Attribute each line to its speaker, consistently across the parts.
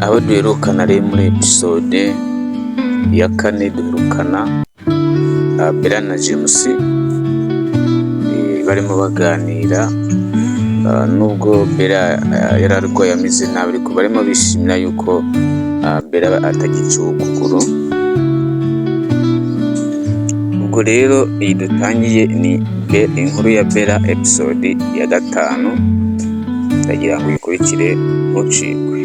Speaker 1: abo duherukana rero muri episode ya 4 duherukana Bella na James barimo baganira, nubwo Bella yari arwaye ameze nabi ariko barimo bishimira yuko Bella atagica ukuguru. Ubwo rero iyi dutangiye ni inkuru ya Bella episode ya 5, ndagira ngo uyikurikire ntucikwe.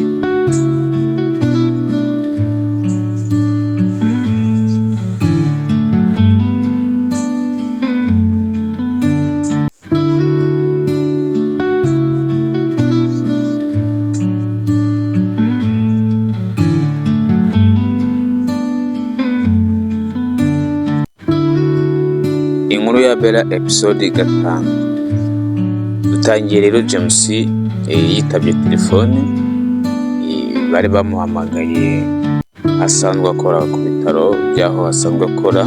Speaker 1: Inkuru ya Bella episode 5, dutangiye rero James yitabye telefone, bari bamuhamagaye asanzwe akora ku bitaro byaho asanzwe akora.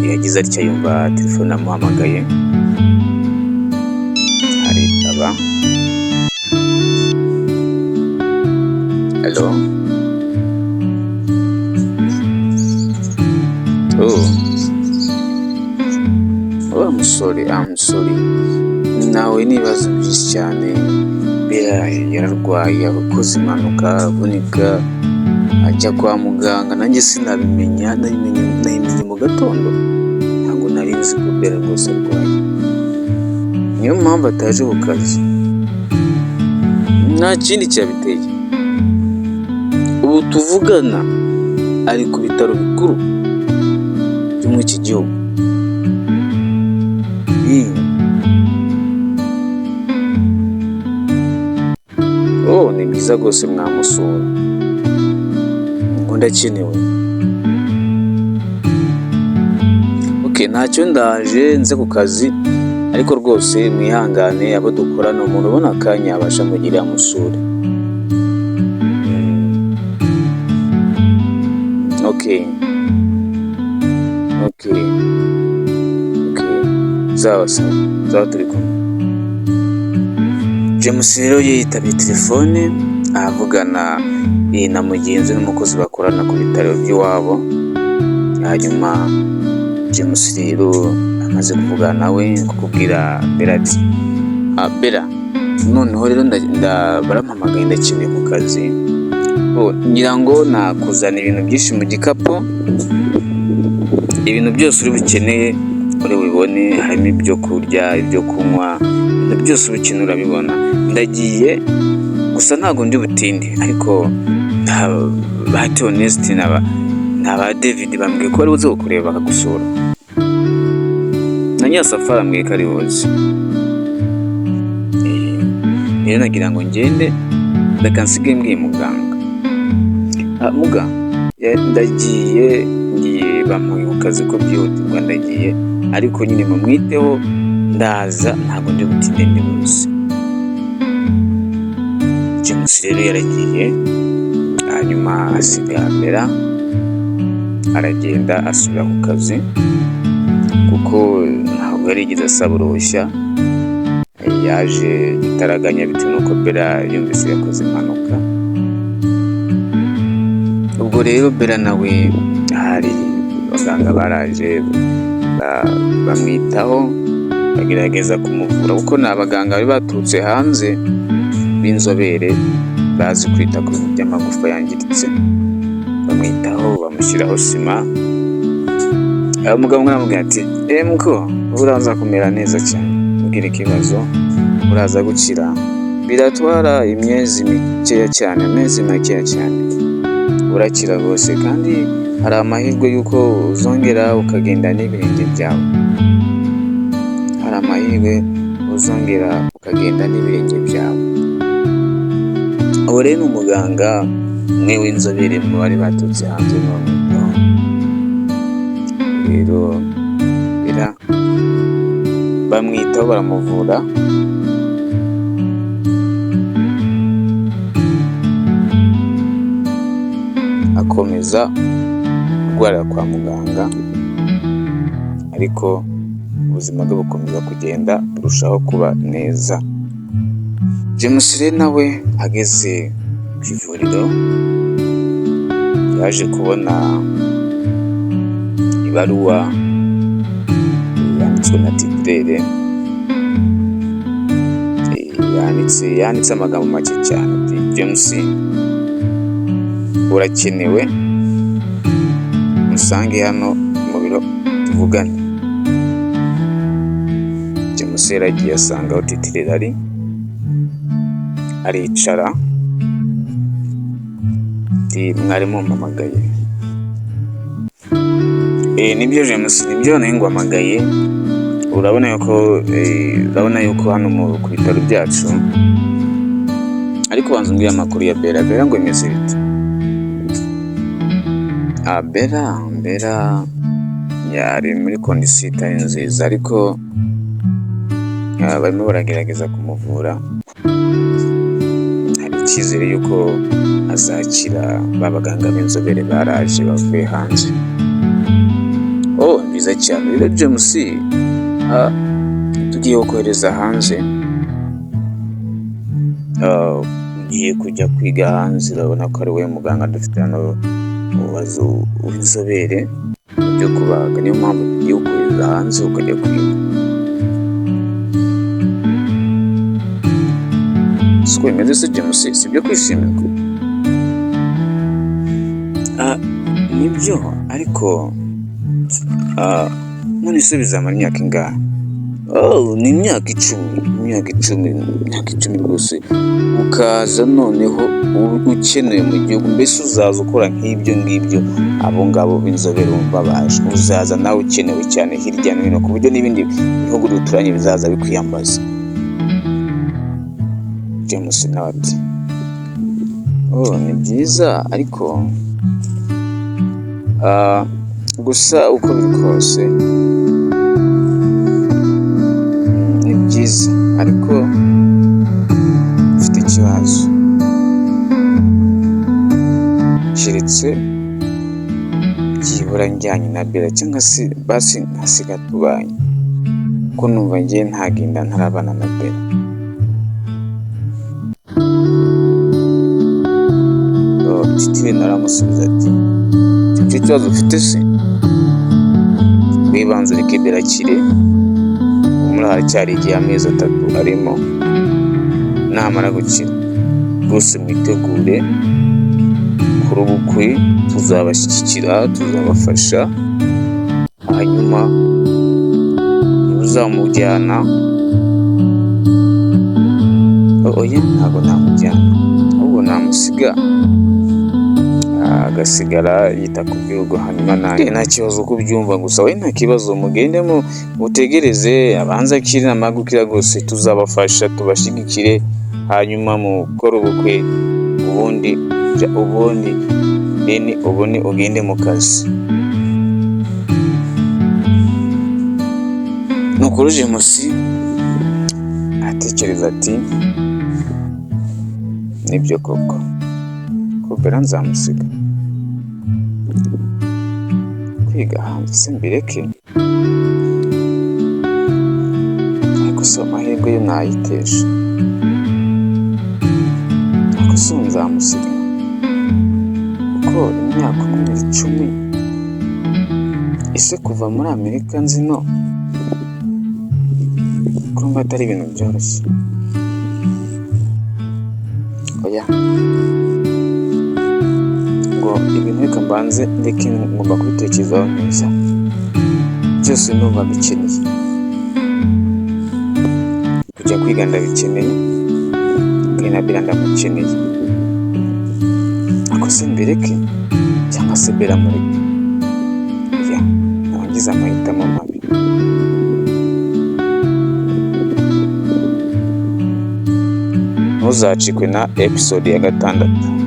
Speaker 1: Yagize atya yumva telefone amuhamagaye aritaba. Hello. I'm sorry. Nawe nibaza byinshi cyane. Bella yararwaye, abakoze impanuka, avunika, ajya kwa muganga. Nanjye sinabimenya, nabimenye mu gatondo. Ntabwo nari nzi ko Bella rwose arwaye. Niyo mpamvu ataje ku kazi. Nta kindi cyabiteye. Ubu tuvugana ari ku bitaro bikuru byo muri iki gihugu. Ni byiza rwose mwamusura, ngo ndakenewe. Ntacyo ndaje nze ku kazi, ariko rwose mwihangane abo dukorana, umuntu ubona akanya abasha mugirira amusure. Sawa turi kumwe. James rero yitabye telefone avugana na mugenzi n'umukozi bakorana ku bitaro by'iwabo. Hanyuma James rero amaze kuvugana nawe kukubwira Bella ati Bella, noneho rero barampamagaye ndakeneye ku kazi. Ngira ngo nakuzana ibintu byinshi mu gikapu, ibintu byose uri bukeneye uri bibone, harimo ibyo kurya, ibyo kunywa, ibintu byose ubikeneye urabibona. Ndagiye gusa ntabwo ndi butinde, ariko bahati honest n'aba David bambwiye ko bari buze kukureba bakagusura. Na Nyasafari ambwiye ko ari buze. Rero nagira ngo ngende reka nsige mbwiye muganga. Ndagiye bamuye ku kazi ko byihutirwa, ndagiye ariko nyine mumwiteho, ndaza ntabwo ndi butinde ndi buze. James rero yaragiye, hanyuma asiga Bella aragenda asubira ku kazi, kuko ntabwo yarigeze asaba uruhushya. Yaje gitaraganya bitewe n'uko Bella yumvise yakoze impanuka. Ubwo rero Bella nawe hari abaganga baraje bamwitaho, bagerageza kumuvura, kuko ni abaganga bari baturutse hanze b'inzobere bazi kwita ku bintu by'amagufa yangiritse. Bamwitaho, bamushyiraho sima. Umugabo umwe aramubwira ati muko uraza kumera neza cyane, ntugire ikibazo, uraza gukira. Biratwara amezi makeya cyane, urakira rwose, kandi hari amahirwe y'uko uzongera ukagenda n'ibirenge byawe. Uwo rero ni umuganga umwe w'inzobere mu bari baturutse hanze bamwitaho. Rero Bella bamwitaho, baramuvura. Akomeza kurwarira kwa muganga, ariko ubuzima bwe bukomeza kugenda burushaho kuba neza. James rero nawe ageze ku ivuriro yaje kubona ibaruwa yanditswe na titirere, yanditse amagambo make cyane ati James urakenewe musange hano mu biro tuvugane. James yaragiye asanga aho titirere aricara ati mwari mumpamagaye. Nibyo James, nibyo nari nguhamagaye. Urabona yuko hano ku bitaro byacu ariko banza umbwire amakuru ya Bella ngo imeze bite? Bella yari muri kondisiyo itari nziza, ariko barimo baragerageza kumuvura. Hari icyizere yuko azakira. Ba baganga b'inzobere baraje bavuye hanze. Byiza cyane rero James, tugiye kohereza hanze. Ugiye kujya kwiga hanze. Urabona ko ari we muganga dufite hano w'inzobere byo kubaga, niyo mpamvu tugiye kohereza hanze ukajya kwiga. Siko bimeze se James, si byo kwishimirwa? Nibyo, ariko none se bizamara imyaka ingahe? Ni imyaka icumi rwose. Ukaza noneho ukeneye mu gihugu, mbese uzaza ukora nk'ibyo ngibyo abo ngabo b'inzobere bumva baje. Uzaza nawe ukenewe cyane hirya no hino, ku buryo n'ibindi bihugu duturanye bizaza bikwiyambaza. James nawe ati ni byiza, ariko gusa uko biri kose ni byiza, ariko mfite ikibazo. Keretse byibura njyanye na Bella, cyangwa se basi nkasiga tubanye, ko numva ngiye ntagenda ntarabana na Bella. Titire naramusubiza ati icyo kibazo ufite se wibanza ureke Bella akire, muri haracyari igihe amezi 3 arimo. Namara gukira rwose mwitegure kuri ubukwe, tuzabashyigikira, tuzabafasha. Hanyuma uzamujyana, ntabwo namujyana, ahubwo namusiga agasigara yita ku gihugu. Hanyuma nta kibazo uko ubyumva, gusa we nta kibazo, mugende mutegereze abanza akire. Namara gukira rwose tuzabafasha, tubashyigikire, hanyuma mukore ubukwe, ubundi ugende mu kazi. Nuko James atekereza ati nibyo koko, ko Bella nzamusiga kwiga hanze, se mbireke? Ariko si amahirwe yo nayitesha, ariko si nzamusiga kuko imyaka 10 ese kuva muri Amerika nzino kumva atari ibintu byoroshye. Ngo ibintu reka mbanze ndeke, ngomba kubitekerezaho neza. Byose ndumva bikeneye kujya kwiga, ndabikeneye, na Bella ndamukeneye. Ako se mbireke cyangwa se Bella mureke? Nabagize amahitamo mabi. Ntuzacikwe na episode ya 6.